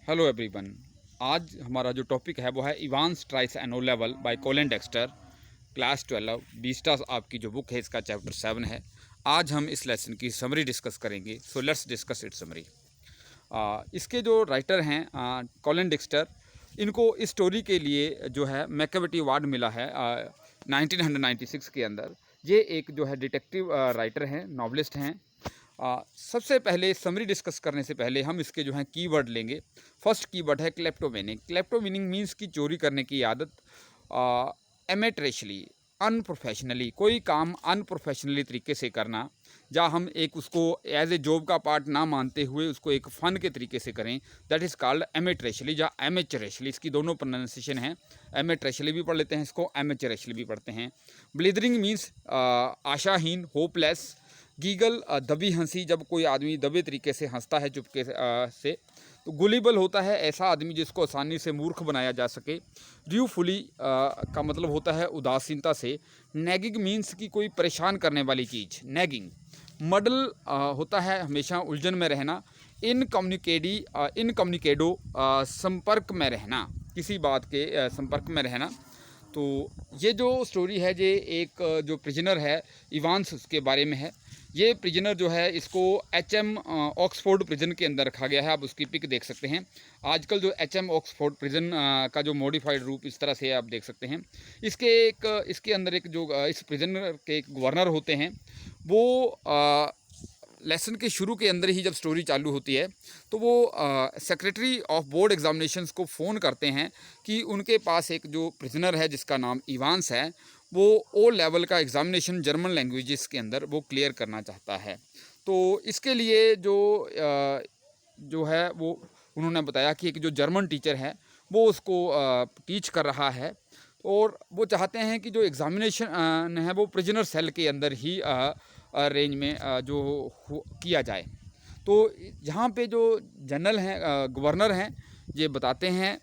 Hello everyone. आज हमारा जो टॉपिक है वो है Evans tries an O level by Colin Dexter, class 12 बीस्टा आपकी जो बुक है, इसका चैप्टर 7 है। आज हम इस लेसन की समरी डिस्कस करेंगे। So let's discuss it summary. इसके जो राइटर हैं कोलिन डेक्स्टर, इनको इस स्टोरी के लिए जो है मैकेविटी अवार्ड मिला है 1996 के अंदर। ये एक जो है डिटेक्टिव राइटर हैं, नॉवलिस्ट हैं। सबसे पहले समरी डिस्कस करने से पहले हम इसके जो हैं कीवर्ड लेंगे। फर्स्ट कीवर्ड है क्लेप्टोमेनिक। क्लेप्टोमेनिक मीन्स की चोरी करने की आदत, एमेट्रेशली, अनप्रोफेशनली, कोई काम अनप्रोफेशनली तरीके से करना, या हम एक उसको एज ए जॉब का पार्ट ना मानते हुए उसको एक फ़न के तरीके से करें, दैट इज़ कॉल्ड एमेट्रेशली या एमेचरेशली। इसकी दोनों प्रोनाउंसिएशन है, एमेट्रेशली भी पढ़ लेते हैं इसको, एमेचरेशली भी पढ़ते हैं। ब्लिदरिंग मीन्स आशाहीन, होपलेस। गीगल, दबी हंसी, जब कोई आदमी दबे तरीके से हंसता है चुपके से। तो गुलिबल होता है ऐसा आदमी जिसको आसानी से मूर्ख बनाया जा सके। ड्यूफुली का मतलब होता है उदासीनता से। नैगिंग मीन्स की कोई परेशान करने वाली चीज़, नैगिंग। मडल होता है हमेशा उलझन में रहना। इनकम्युनिकेडो संपर्क में रहना, किसी बात के संपर्क में रहना। तो ये जो स्टोरी है, ये एक जो प्रिजनर है इवांस, उसके बारे में है। ये प्रिजनर जो है इसको HM ऑक्सफोर्ड प्रिजन के अंदर रखा गया है। आप उसकी पिक देख सकते हैं। आजकल जो HM ऑक्सफोर्ड प्रिजन का जो मॉडिफाइड रूप इस तरह से आप देख सकते हैं। इसके अंदर एक जो इस प्रिजन के एक गवर्नर होते हैं, वो लेसन के शुरू के अंदर ही जब स्टोरी चालू होती है तो वो सेक्रेटरी ऑफ बोर्ड एग्जामिनेशंस को फ़ोन करते हैं कि उनके पास एक जो प्रिजनर है जिसका नाम इवांस है, वो O लेवल का एग्ज़ामिनेशन जर्मन लैंग्वेजेस के अंदर वो क्लियर करना चाहता है। तो इसके लिए जो है वो उन्होंने बताया कि एक जो जर्मन टीचर है वो उसको टीच कर रहा है, और वो चाहते हैं कि जो एग्ज़ामिनेशन है वो प्रिजनर सेल के अंदर ही रेंज में किया जाए। तो यहाँ पे जो जनरल हैं, गवर्नर हैं, ये बताते हैं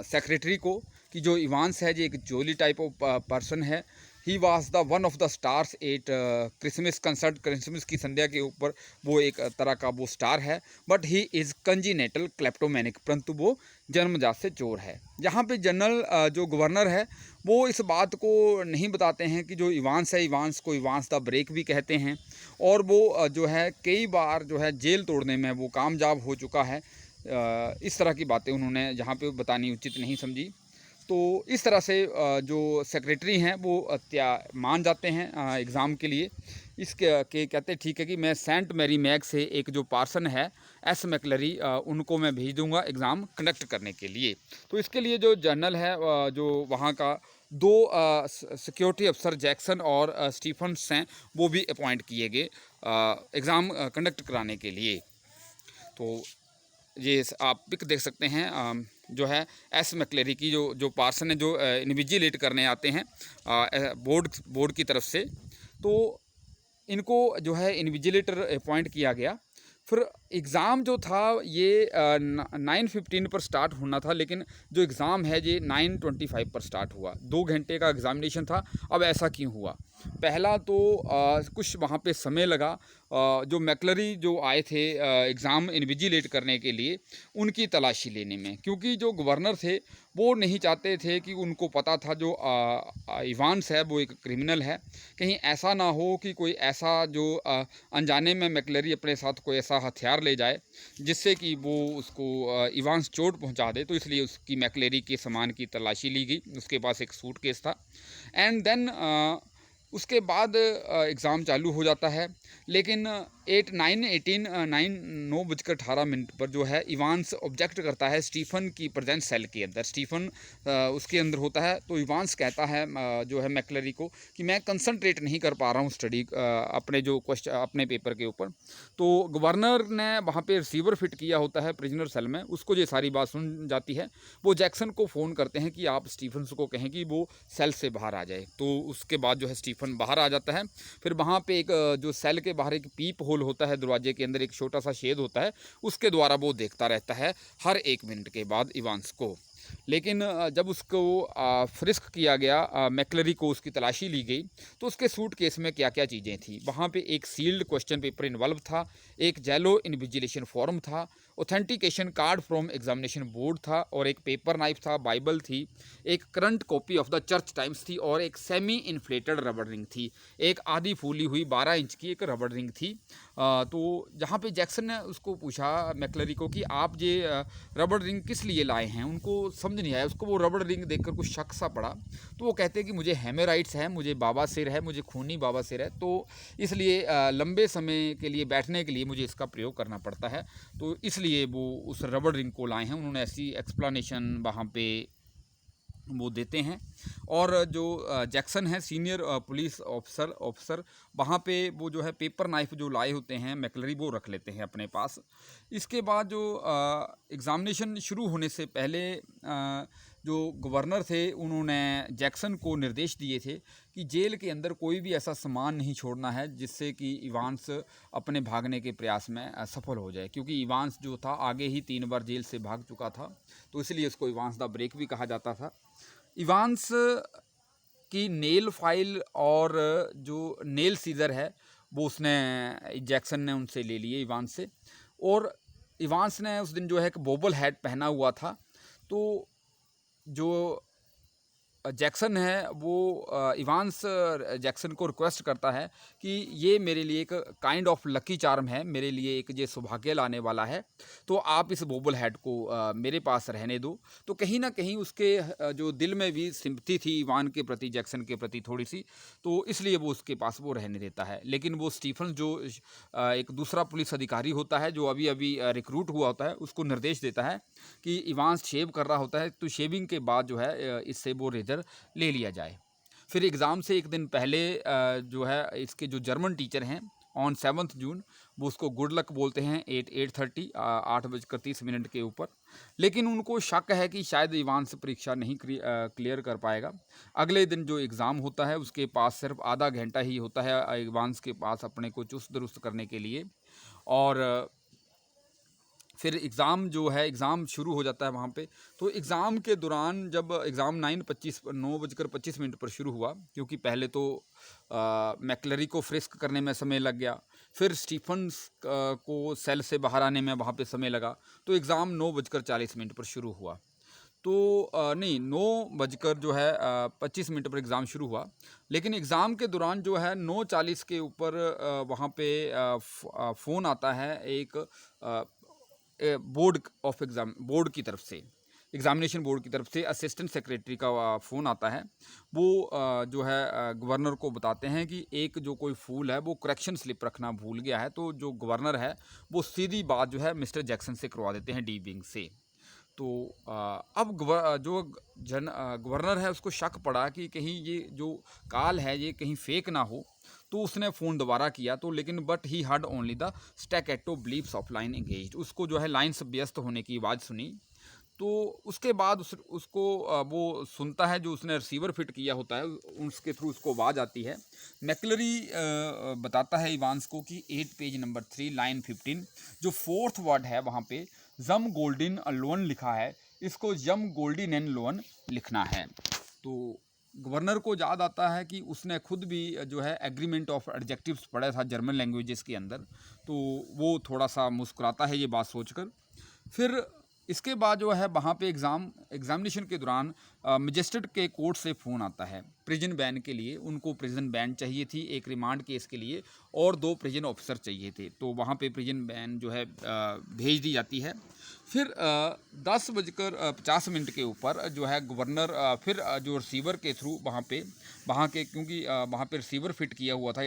सेक्रेटरी को कि जो इवांस है ये एक जोली टाइप ऑफ पर्सन है। He was the one of the stars eight Christmas concert. Christmas की संध्या के ऊपर वो एक तरह का वो स्टार है। बट ही इज़ कंजीनेटल क्लेप्टोमैनिक, परंतु वो जन्मजात से चोर है। यहाँ पे जनरल जो गवर्नर है वो इस बात को नहीं बताते हैं कि जो इवांस है, इवांस को इवांस द ब्रेक भी कहते हैं, और वो जो है कई बार जो है जेल तोड़ने में वो कामयाब हो चुका है। इस तरह की बातें उन्होंने यहाँ पे बतानी उचित नहीं समझी। तो इस तरह से जो सेक्रेटरी हैं वो मान जाते हैं एग्ज़ाम के लिए। इसके कहते हैं ठीक है कि मैं सेंट मैरी मैग से एक जो पार्सन है S मैकलरी, उनको मैं भेज दूंगा एग्ज़ाम कंडक्ट करने के लिए। तो इसके लिए जो जनरल है जो वहाँ का दो सिक्योरिटी अफसर जैक्सन और स्टीफन्स हैं, वो भी अपॉइंट किए गए एग्ज़ाम कंडक्ट कराने के लिए। तो ये आप पिक देख सकते हैं, जो है S मैकलेरी की जो पार्सन है, जो इन्विजिलेट करने आते हैं बोर्ड की तरफ से। तो इनको जो है इन्विजिलेटर अपॉइंट किया गया। फिर एग्ज़ाम जो था ये 9:15 पर स्टार्ट होना था, लेकिन जो एग्ज़ाम है ये 9:25 पर स्टार्ट हुआ। 2 घंटे का एग्ज़ामिनेशन था। अब ऐसा क्यों हुआ? पहला तो कुछ वहाँ पे समय लगा। जो मैकलरी जो आए थे एग्ज़ाम इन्विजिलेट करने के लिए, उनकी तलाशी लेने में, क्योंकि जो गवर्नर थे वो नहीं चाहते थे कि उनको पता था जो इवांस है वो एक क्रिमिनल है। कहीं ऐसा ना हो कि कोई ऐसा जो अनजाने में मैकलरी अपने साथ कोई ऐसा हथियार ले जाए जिससे कि वो उसको इवांस चोट पहुंचा दे। तो इसलिए उसकी मैकलरी के सामान की तलाशी ली गई। उसके पास एक सूटकेस था। एंड देन उसके बाद एग्ज़ाम चालू हो जाता है। लेकिन 9:18 पर जो है इवांस ऑब्जेक्ट करता है स्टीफन की प्रेजेंस सेल के अंदर। स्टीफन उसके अंदर होता है। तो इवांस कहता है जो है मैकलरी को कि मैं कंसंट्रेट नहीं कर पा रहा हूँ स्टडी अपने जो क्वेश्चन अपने पेपर के ऊपर। तो गवर्नर ने वहाँ पे रिसीवर फिट किया होता है प्रिजनर सेल में, उसको ये सारी बात सुन जाती है। वो जैक्सन को फ़ोन करते हैं कि आप स्टीफन को कहें कि वो सेल से बाहर आ जाए। तो उसके बाद जो है स्टीफन बाहर आ जाता है। फिर वहाँ पे एक जो सेल के बाहर एक पीप होल होता है, दरवाजे के अंदर एक छोटा सा छेद होता है, उसके द्वारा वो देखता रहता है हर 1 मिनट के बाद इवांस को। लेकिन जब उसको फ्रिस्क किया गया, मैक्लरी को उसकी तलाशी ली गई, तो उसके सूटकेस में क्या-क्या चीज़ें थी। वहाँ पे एक सील्ड क्वेश्चन पेपर इन्वॉल्व था, एक जेलो इन्विजिलेशन फॉर्म था, authentication card from examination board था और एक पेपर नाइफ था, बाइबल थी, एक current copy of the church times थी और एक सेमी इन्फ्लेटेड रबर रिंग थी। एक आधी फूली हुई 12 इंच की एक रबर रिंग थी। तो जहाँ पे जैक्सन ने उसको पूछा मैक्लरी को कि आप ये रबर रिंग किस लिए लाए हैं, उनको समझ नहीं आया, उसको वो रबर रिंग देखकर कुछ शक सा पड़ा। तो वो कहते हैं कि मुझे हेमेराइट्स है, मुझे बाबा सिर है, मुझे खूनी बाबा सिर है, तो इसलिए लंबे समय के लिए बैठने के लिए मुझे इसका प्रयोग करना पड़ता है, तो इसलिए वो उस रबर रिंग को लाए हैं। उन्होंने ऐसी एक्सप्लेनेशन वहाँ पे वो देते हैं। और जो जैक्सन है सीनियर पुलिस ऑफिसर वहाँ पे वो जो है पेपर नाइफ जो लाए होते हैं मैक्लरी, वो रख लेते हैं अपने पास। इसके बाद जो एग्ज़ामिनेशन शुरू होने से पहले जो गवर्नर थे उन्होंने जैक्सन को निर्देश दिए थे कि जेल के अंदर कोई भी ऐसा सामान नहीं छोड़ना है जिससे कि इवांस अपने भागने के प्रयास में सफल हो जाए, क्योंकि इवांस जो था आगे ही 3 बार जेल से भाग चुका था, तो इसलिए उसको इवांस द ब्रेक भी कहा जाता था। इवांस की नेल फाइल और जो नेल सीज़र है वो उसने जैक्सन ने उनसे ले लिए इवांस से। और इवांस ने उस दिन जो है एक बोबल हैट पहना हुआ था, तो जो जैक्सन है वो इवांस जैक्सन को रिक्वेस्ट करता है कि ये मेरे लिए एक काइंड ऑफ लकी चार्म है, मेरे लिए एक ये सौभाग्य लाने वाला है, तो आप इस बोबल हेड को मेरे पास रहने दो। तो कहीं ना कहीं उसके जो दिल में भी सिंपथी थी इवान के प्रति, जैक्सन के प्रति थोड़ी सी, तो इसलिए वो उसके पास वो रहने देता है। लेकिन वो स्टीफन जो एक दूसरा पुलिस अधिकारी होता है जो अभी अभी रिक्रूट हुआ होता है, उसको निर्देश देता है कि इवांस शेव कर रहा होता है, तो शेविंग के बाद जो है इससे वो रेजर ले लिया जाए। फिर एग्ज़ाम से एक दिन पहले जो है इसके जो जर्मन टीचर हैं ऑन 7 जून वो उसको गुड लक बोलते हैं 8:30 8:30 के ऊपर। लेकिन उनको शक है कि शायद इवांस परीक्षा नहीं क्लियर कर पाएगा। अगले दिन जो एग्ज़ाम होता है उसके पास सिर्फ आधा घंटा ही होता है इवांस के पास अपने को चुस्त दुरुस्त करने के लिए। और फिर एग्ज़ाम जो है एग्ज़ाम शुरू हो जाता है वहाँ पे। तो एग्ज़ाम के दौरान जब एग्ज़ाम 9:25 पर शुरू हुआ, क्योंकि पहले तो मैक्लरी को फ्रिस्क करने में समय लग गया, फिर स्टीफन्स को सेल से बाहर आने में वहाँ पे समय लगा, तो एग्ज़ाम 9:40 पर शुरू हुआ। तो नहीं 9 जो है 25 पर एग्ज़ाम शुरू हुआ, लेकिन एग्ज़ाम के दौरान जो है 9:40 के ऊपर वहाँ पे फ़ोन आता है एक बोर्ड की तरफ से, एग्जामिनेशन बोर्ड की तरफ से असिस्टेंट सेक्रेटरी का फ़ोन आता है। वो जो है गवर्नर को बताते हैं कि एक जो कोई फूल है वो करेक्शन स्लिप रखना भूल गया है, तो जो गवर्नर है वो सीधी बात जो है मिस्टर जैक्सन से करवा देते हैं डी विंग से। तो अब जो गवर्नर है उसको शक पड़ा कि कहीं ये जो कॉल है ये कहीं फेक ना हो, तो उसने फ़ोन दोबारा किया, तो लेकिन but he heard only the staccato bleeps of line engaged, उसको जो है लाइन्स व्यस्त होने की आवाज़ सुनी। तो उसके बाद उसको वो सुनता है, जो उसने रिसीवर फिट किया होता है उसके थ्रू उसको आवाज़ आती है। मैक्लरी बताता है इवांस को कि 8 पेज नंबर 3 लाइन 15 जो 4th वर्ड है वहाँ पे जम गोल्डिन लोन लिखा है, इसको जम गोल्डिन एन लोन लिखना है। तो गवर्नर को याद आता है कि उसने खुद भी जो है एग्रीमेंट ऑफ एडजेक्टिव्स पढ़ा था जर्मन लैंग्वेजेस के अंदर, तो वो थोड़ा सा मुस्कुराता है ये बात सोचकर। फिर इसके बाद जो है वहाँ पे एग्ज़ामिनेशन के दौरान मजिस्ट्रेट के कोर्ट से फ़ोन आता है प्रिजन बैन के लिए। उनको प्रिजन बैन चाहिए थी एक रिमांड केस के लिए, और 2 प्रिजन ऑफिसर चाहिए थे, तो वहाँ पे प्रिजन बैन जो है भेज दी जाती है। फिर 10:50 के ऊपर जो है गवर्नर फिर जो रिसीवर के थ्रू वहाँ के क्योंकि वहाँ पे रिसीवर फिट किया हुआ था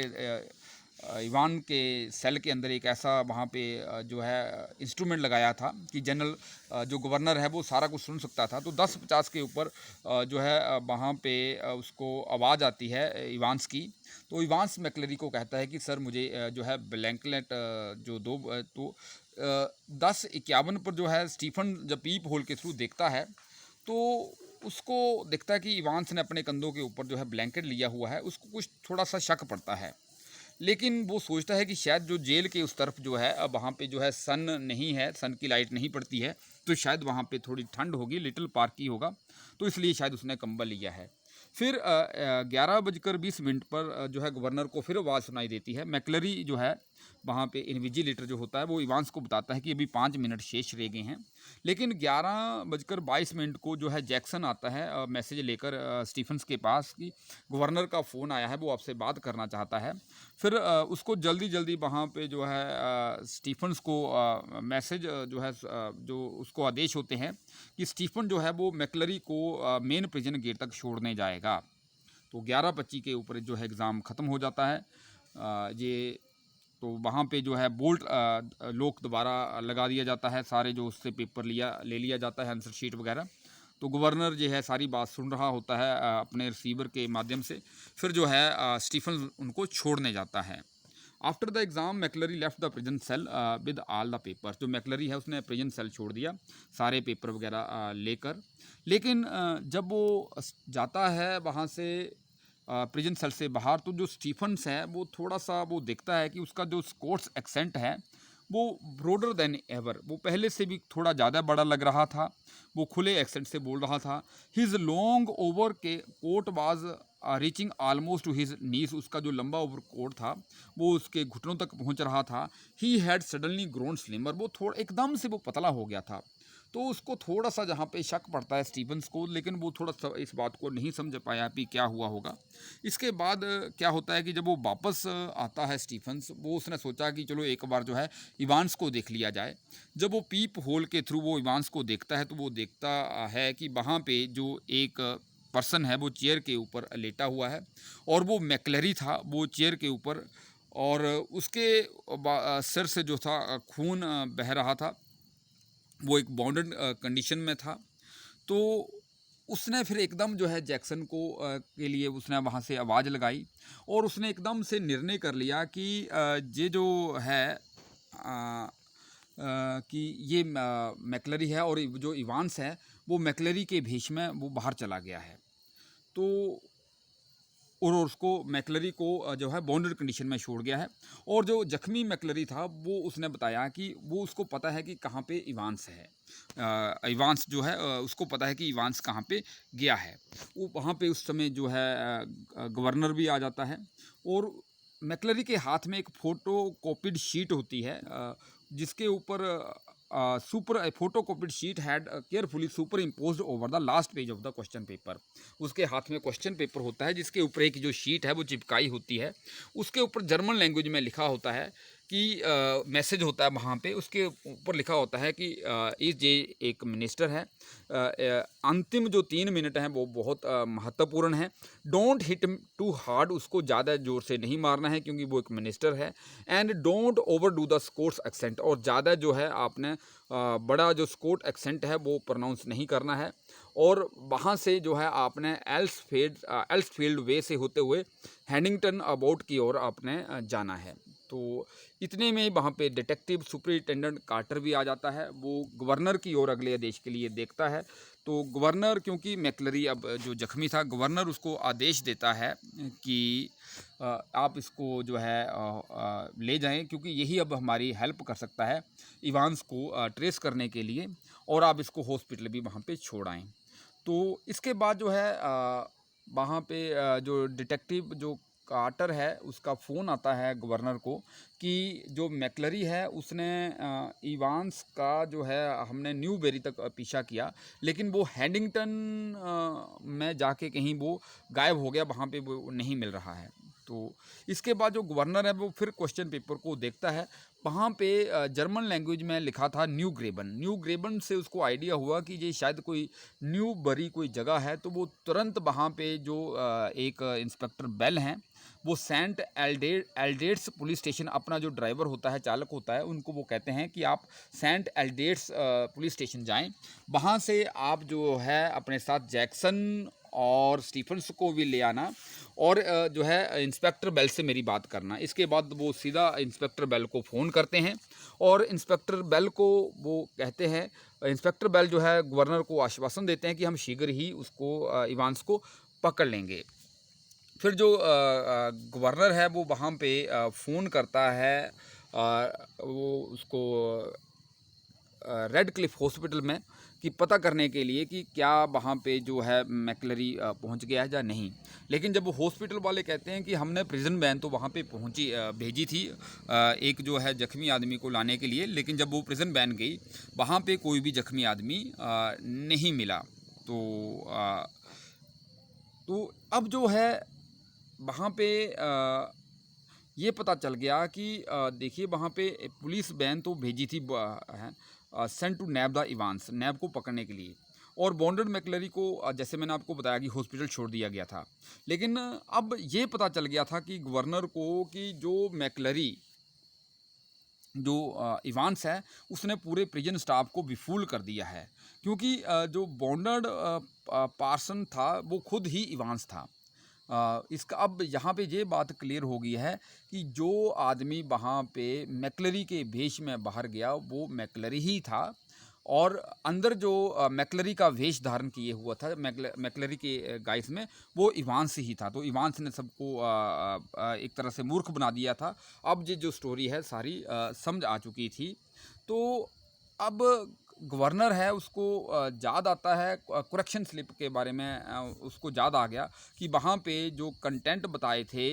इवान के सेल के अंदर, एक ऐसा वहाँ पे जो है इंस्ट्रूमेंट लगाया था कि जनरल जो गवर्नर है वो सारा कुछ सुन सकता था। तो 10:50 के ऊपर जो है वहाँ पे उसको आवाज़ आती है इवांस की। तो इवांस मैक्लरी को कहता है कि सर मुझे जो है ब्लैंकलेट जो दो, तो 10:51 पर जो है स्टीफन जब पीप होल के थ्रू देखता है, तो उसको देखता है कि इवांस ने अपने कंधों के ऊपर जो है ब्लैंकेट लिया हुआ है, उसको कुछ थोड़ा सा शक पड़ता है। लेकिन वो सोचता है कि शायद जो जेल के उस तरफ जो है, अब वहाँ पे जो है सन नहीं है, सन की लाइट नहीं पड़ती है, तो शायद वहाँ पे थोड़ी ठंड होगी, लिटिल पार्की होगा, तो इसलिए शायद उसने कंबल लिया है। फिर 11:20 पर जो है गवर्नर को फिर आवाज़ सुनाई देती है। मैक्लरी जो है वहाँ पे इन्विजिलेटर जो होता है वो इवांस को बताता है कि अभी 5 मिनट शेष रह गए हैं। लेकिन 11:22 को जो है जैक्सन आता है मैसेज लेकर स्टीफन्स के पास कि गवर्नर का फ़ोन आया है, वो आपसे बात करना चाहता है। फिर उसको जल्दी-जल्दी वहाँ पे जो है स्टीफन्स को मैसेज जो है जो उसको आदेश होते हैं कि स्टीफन जो है वो मैक्लरी को मेन प्रिजन गेट तक छोड़ने जाएगा। तो 11:25 के ऊपर जो है एग्ज़ाम ख़त्म हो जाता है। ये तो वहाँ पे जो है बोल्ट लॉक दोबारा लगा दिया जाता है, सारे जो उससे पेपर ले लिया जाता है, आंसर शीट वगैरह। तो गवर्नर जो है सारी बात सुन रहा होता है अपने रिसीवर के माध्यम से। फिर जो है स्टीफन उनको छोड़ने जाता है। After the exam McCleary left the prison cell with all the papers. जो मैक्लरी है उसने प्रिजन सेल छोड़ दिया सारे पेपर वगैरह लेकर। लेकिन जब वो जाता है वहाँ से प्रिजन सेल से बाहर, तो जो स्टीफन्स है वो थोड़ा सा वो देखता है कि उसका जो स्कॉट्स एक्सेंट है वो ब्रॉडर देन एवर, वो पहले से भी थोड़ा ज़्यादा बड़ा लग रहा था। वो खुले एक्सेंट से बोल रहा था। हिज लॉन्ग ओवर के coat was reaching almost to his knees. उसका जो लंबा ओवर कोट था वो उसके घुटनों तक पहुंच रहा था। He had suddenly grown slimmer. वो थोड़ा एकदम से वो पतला हो गया था। तो उसको थोड़ा सा जहाँ पे शक पड़ता है स्टीफन्स को, लेकिन वो थोड़ा सा इस बात को नहीं समझ पाया कि क्या हुआ होगा। इसके बाद क्या होता है कि जब वो वापस आता है स्टीफन्स, वो उसने सोचा कि चलो एक बार जो है इवांस को देख लिया जाए। जब वो पीप होल के थ्रू वो इवांस को देखता है तो वो देखता है कि वहाँ पे जो एक पर्सन है वो चेयर के ऊपर लेटा हुआ है, और वो मैक्लरी था वो चेयर के ऊपर, और उसके सिर से जो था खून बह रहा था। वो एक बाउंडेड कंडीशन में था। तो उसने फिर एकदम जो है जैक्सन को के लिए उसने वहाँ से आवाज़ लगाई, और उसने एकदम से निर्णय कर लिया कि ये जो है कि ये मैक्लरी है, और जो इवांस है वो मैक्लरी के भेष में वो बाहर चला गया है। तो और उसको मैक्लरी को जो है बाउंडेड कंडीशन में छोड़ गया है। और जो जख्मी मैक्लरी था वो उसने बताया कि वो उसको पता है कि कहाँ पे इवांस है। इवांस जो है उसको पता है कि इवांस कहाँ पे गया है। वो वहाँ पे उस समय जो है गवर्नर भी आ जाता है, और मैक्लरी के हाथ में एक फ़ोटो कॉपीड शीट होती है जिसके ऊपर super photo copied sheet had carefully super impose over the last page of the question paper. उसके हाथ में क्वेश्चन पेपर होता है जिसके ऊपर एक जो शीट है वो चिपकाई होती है। उसके ऊपर जर्मन लैंग्वेज में लिखा होता है कि मैसेज होता है वहाँ पे, उसके ऊपर लिखा होता है कि इस जे एक मिनिस्टर है। अंतिम जो 3 मिनट हैं वो बहुत महत्वपूर्ण है। डोंट हिट टू हार्ड, उसको ज़्यादा ज़ोर से नहीं मारना है क्योंकि वो एक मिनिस्टर है। And don't over do the Scotus accent, और ज़्यादा जो है आपने बड़ा जो स्कोट एक्सेंट है वो प्रोनाउंस नहीं करना है। और वहाँ से जो है आपने एल्सफील्ड वे से होते हुए हैनिंगटन अबाउट की ओर आपने जाना है। तो इतने में वहाँ पे डिटेक्टिव सुपरिटेंडेंट कार्टर भी आ जाता है। वो गवर्नर की ओर अगले आदेश के लिए देखता है। तो गवर्नर, क्योंकि मैक्लरी अब जो जख्मी था, गवर्नर उसको आदेश देता है कि आप इसको जो है ले जाएं, क्योंकि यही अब हमारी हेल्प कर सकता है इवांस को ट्रेस करने के लिए, और आप इसको हॉस्पिटल भी वहाँ पे छोड़ आएँ। तो इसके बाद जो है वहाँ पे जो डिटेक्टिव जो कार्टर है उसका फ़ोन आता है गवर्नर को कि जो मैक्लरी है उसने इवांस का जो है हमने न्यूबेरी तक पीछा किया, लेकिन वो हैडिंगटन में जाके कहीं वो गायब हो गया, वहाँ पे वो नहीं मिल रहा है। तो इसके बाद जो गवर्नर है वो फिर क्वेश्चन पेपर को देखता है। वहाँ पे जर्मन लैंग्वेज में लिखा था न्यू ग्रेबन। न्यू ग्रेबन से उसको आइडिया हुआ कि ये शायद कोई न्यू बरी कोई जगह है। तो वो तुरंत वहाँ पे जो एक इंस्पेक्टर बेल हैं, वो सेंट एल्डेट्स पुलिस स्टेशन, अपना जो ड्राइवर होता है, चालक होता है, उनको वो कहते हैं कि आप सेंट एल्डेट्स पुलिस स्टेशन जाएं। वहाँ से आप जो है अपने साथ जैक्सन और स्टीफन्स को भी ले आना, और जो है इंस्पेक्टर बेल से मेरी बात करना। इसके बाद वो सीधा इंस्पेक्टर बेल को फ़ोन करते हैं, और इंस्पेक्टर बेल को वो कहते हैं, इंस्पेक्टर बेल जो है गवर्नर को आश्वासन देते हैं कि हम शीघ्र ही उसको इवांस को पकड़ लेंगे। फिर जो गवर्नर है वो वहाँ पे फ़ोन करता है, वो उसको रेड क्लिफ हॉस्पिटल में, कि पता करने के लिए कि क्या वहाँ पे जो है मैकलरी पहुँच गया है या नहीं। लेकिन जब वो हॉस्पिटल वाले कहते हैं कि हमने प्रिजन वैन तो वहाँ पे भेजी थी एक जो है जख्मी आदमी को लाने के लिए, लेकिन जब वो प्रिजन वैन गई वहाँ पे कोई भी जख्मी आदमी नहीं मिला। तो तो अब जो है वहाँ पे ये पता चल गया कि देखिए वहाँ पे पुलिस वैन तो भेजी थी, sent to nab the Evans, nab को पकड़ने के लिए, और बॉन्डेड मैकलरी को जैसे मैंने आपको बताया कि हॉस्पिटल छोड़ दिया गया था। लेकिन अब ये पता चल गया था कि गवर्नर को कि जो मैकलरी जो इवांस है उसने पूरे प्रिजन स्टाफ को विफूल कर दिया है, क्योंकि जो बॉन्डेड पार्सन था वो खुद ही इवांस था। इसका अब यहाँ पे ये बात क्लियर हो गई है कि जो आदमी वहाँ पे मैकलरी के वेश में बाहर गया वो मैकलरी ही था, और अंदर जो मैकलरी का वेश धारण किए हुआ था मैकलरी के गाइस में, वो इवांस ही था। तो इवांस ने सबको एक तरह से मूर्ख बना दिया था। अब ये जो स्टोरी है सारी समझ आ चुकी थी। तो अब गवर्नर है उसको याद आता है करेक्शन स्लिप के बारे में, उसको याद आ गया कि वहाँ पे जो कंटेंट बताए थे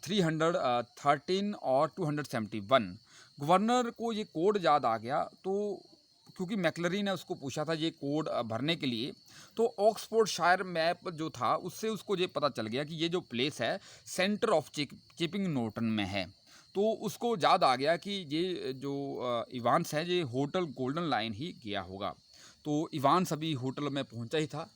313 और 271, गवर्नर को ये कोड याद आ गया। तो क्योंकि मैकलरी ने उसको पूछा था ये कोड भरने के लिए, तो ऑक्सफोर्डशायर मैप जो था उससे उसको ये पता चल गया कि ये जो प्लेस है सेंटर ऑफ चिपिंग नॉर्टन में है। तो उसको याद आ गया कि ये जो इवांस है ये होटल गोल्डन लाइन ही गया होगा। तो इवांस अभी होटल में पहुंचा ही था।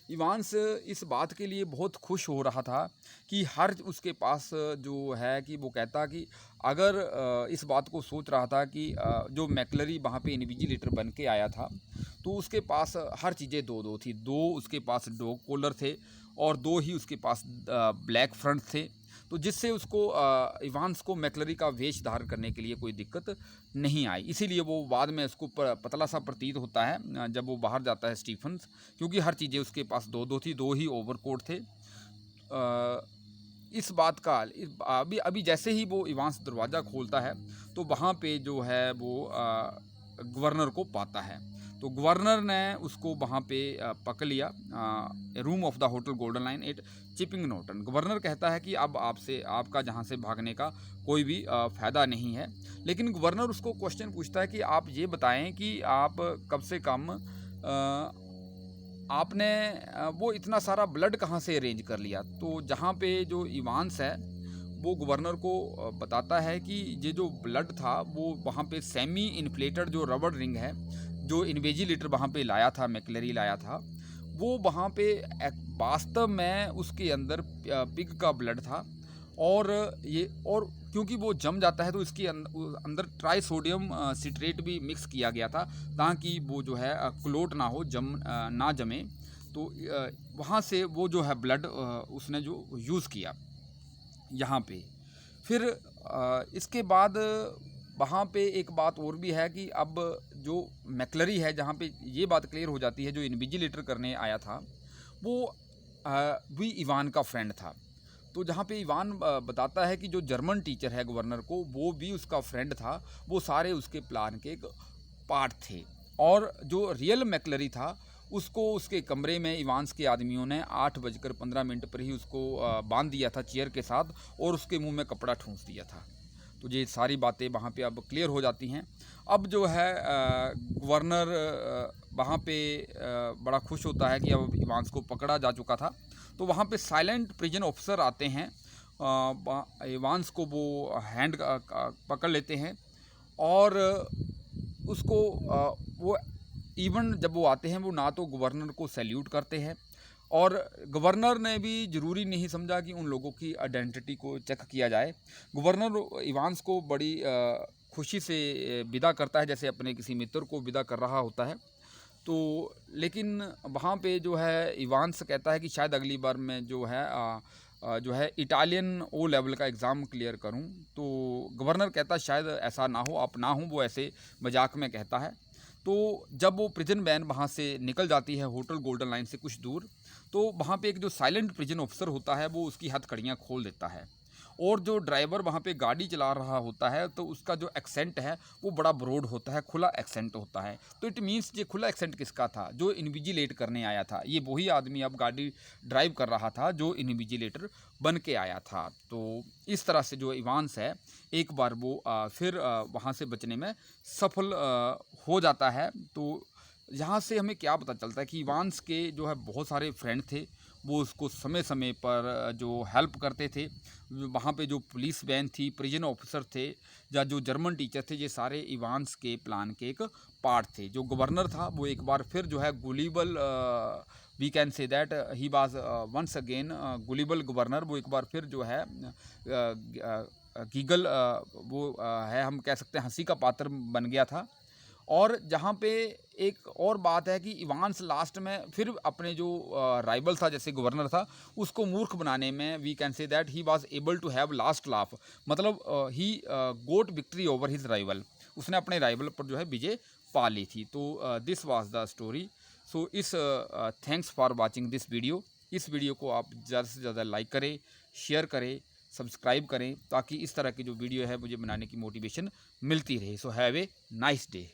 इवांस इस बात के लिए बहुत खुश हो रहा था कि हर उसके पास जो है कि वो कहता कि अगर इस बात को सोच रहा था कि जो मैकलरी वहाँ पे इन्विजिलेटर बन के आया था तो उसके पास हर चीज़ें दो दो थी। दो उसके पास डॉग कॉलर थे और दो ही उसके पास ब्लैक फ्रंट थे, तो जिससे उसको इवांस को मैकलरी का वेश धारण करने के लिए कोई दिक्कत नहीं आई। इसीलिए वो बाद में उसको पतला सा प्रतीत होता है जब वो बाहर जाता है स्टीफन्स, क्योंकि हर चीज़ें उसके पास दो दो थी, दो ही ओवरकोट थे। इस बात का अभी अभी जैसे ही वो इवांस दरवाज़ा खोलता है तो वहाँ पे जो है वो गवर्नर को पाता है। तो गवर्नर ने उसको वहाँ पे पकड़ लिया, room of the hotel golden line at chipping Norton. Governor कहता है कि अब आपसे आपका जहाँ से भागने का कोई भी फ़ायदा नहीं है। लेकिन गवर्नर उसको क्वेश्चन पूछता है कि आप ये बताएं कि आप कम से कम आपने वो इतना सारा ब्लड कहाँ से अरेंज कर लिया। तो जहाँ पे जो इवांस है वो गवर्नर को बताता है कि ये जो ब्लड था वो वहाँ पे सेमी इन्फ्लेटेड जो रबर रिंग है जो इन्वेजिलेटर वहाँ पे लाया था, मैकलरी लाया था, वो वहाँ पे वास्तव में उसके अंदर पिग का ब्लड था। और ये और क्योंकि वो जम जाता है तो इसके अंदर ट्राई सोडियम सिट्रेट भी मिक्स किया गया था ताकि वो जो है क्लोट ना हो, ना जमे। तो वहाँ से वो जो है ब्लड उसने जो यूज़ किया यहाँ पे। फिर इसके बाद वहाँ पे एक बात और भी है कि अब जो मैकलरी है जहाँ पे ये बात क्लियर हो जाती है, जो इन्विजिलेटर करने आया था वो भी इवान का फ्रेंड था। तो जहाँ पे इवान बताता है कि जो जर्मन टीचर है गवर्नर को वो भी उसका फ्रेंड था, वो सारे उसके प्लान के एक पार्ट थे। और जो रियल मैकलरी था उसको उसके कमरे में इवांस के आदमियों ने 8:15 पर ही उसको बांध दिया था चेयर के साथ और उसके मुंह में कपड़ा ठूंस दिया था। तो ये सारी बातें वहाँ पे अब क्लियर हो जाती हैं। अब जो है गवर्नर वहाँ पे बड़ा खुश होता है कि अब इवांस को पकड़ा जा चुका था। तो वहाँ पे साइलेंट प्रिजन ऑफिसर आते हैं, इवांस को वो हैंड पकड़ लेते हैं और उसको वो इवन जब वो आते हैं वो ना तो गवर्नर को सैल्यूट करते हैं, और गवर्नर ने भी ज़रूरी नहीं समझा कि उन लोगों की आइडेंटिटी को चेक किया जाए। गवर्नर इवांस को बड़ी खुशी से विदा करता है जैसे अपने किसी मित्र को विदा कर रहा होता है। तो लेकिन वहाँ पे जो है इवांस कहता है कि शायद अगली बार मैं जो है इटालियन ओ लेवल का एग्ज़ाम क्लियर करूं। तो गवर्नर कहता है शायद ऐसा ना हो, आप ना हो, वो ऐसे मजाक में कहता है। तो जब वो प्रिजन वैन वहाँ से निकल जाती है होटल गोल्डन लाइन से कुछ दूर, तो वहाँ पे एक जो साइलेंट प्रिजन ऑफिसर होता है वो उसकी हथकड़ियाँ खोल देता है। और जो ड्राइवर वहाँ पे गाड़ी चला रहा होता है तो उसका जो एक्सेंट है वो बड़ा ब्रॉड होता है, खुला एक्सेंट होता है। तो इट मीन्स ये खुला एक्सेंट किसका था? जो इन्विजिलेट करने आया था। ये वही आदमी अब गाड़ी ड्राइव कर रहा था जो इन्विजिलेटर बन के आया था। तो इस तरह से जो इवांस है एक बार वो फिर वहाँ से बचने में सफल हो जाता है। तो यहाँ से हमें क्या पता चलता है कि इवांस के जो है बहुत सारे फ्रेंड थे, वो उसको समय समय पर जो हेल्प करते थे। वहाँ पे जो पुलिस वैन थी, प्रिजन ऑफिसर थे या जो जर्मन टीचर थे, ये सारे इवांस के प्लान के एक पार्ट थे। जो गवर्नर था वो एक बार फिर जो है gullible, we can say that he was once again gullible governor, वो एक बार फिर जो है गीगल वो है, हम कह सकते हैं हंसी का पात्र बन गया था। और जहाँ पे एक और बात है कि इवांस लास्ट में फिर अपने जो राइवल था, जैसे गवर्नर था, उसको मूर्ख बनाने में we can say that he was able to have last laugh, मतलब he got victory over his rival. उसने अपने राइवल पर जो है विजय पा ली थी। तो दिस वाज द स्टोरी। सो इस thanks for watching this video. इस वीडियो को आप ज़्यादा से ज़्यादा लाइक करें, शेयर करें, सब्सक्राइब करें, ताकि इस तरह की जो वीडियो है मुझे बनाने की मोटिवेशन मिलती रहे। So have a nice day.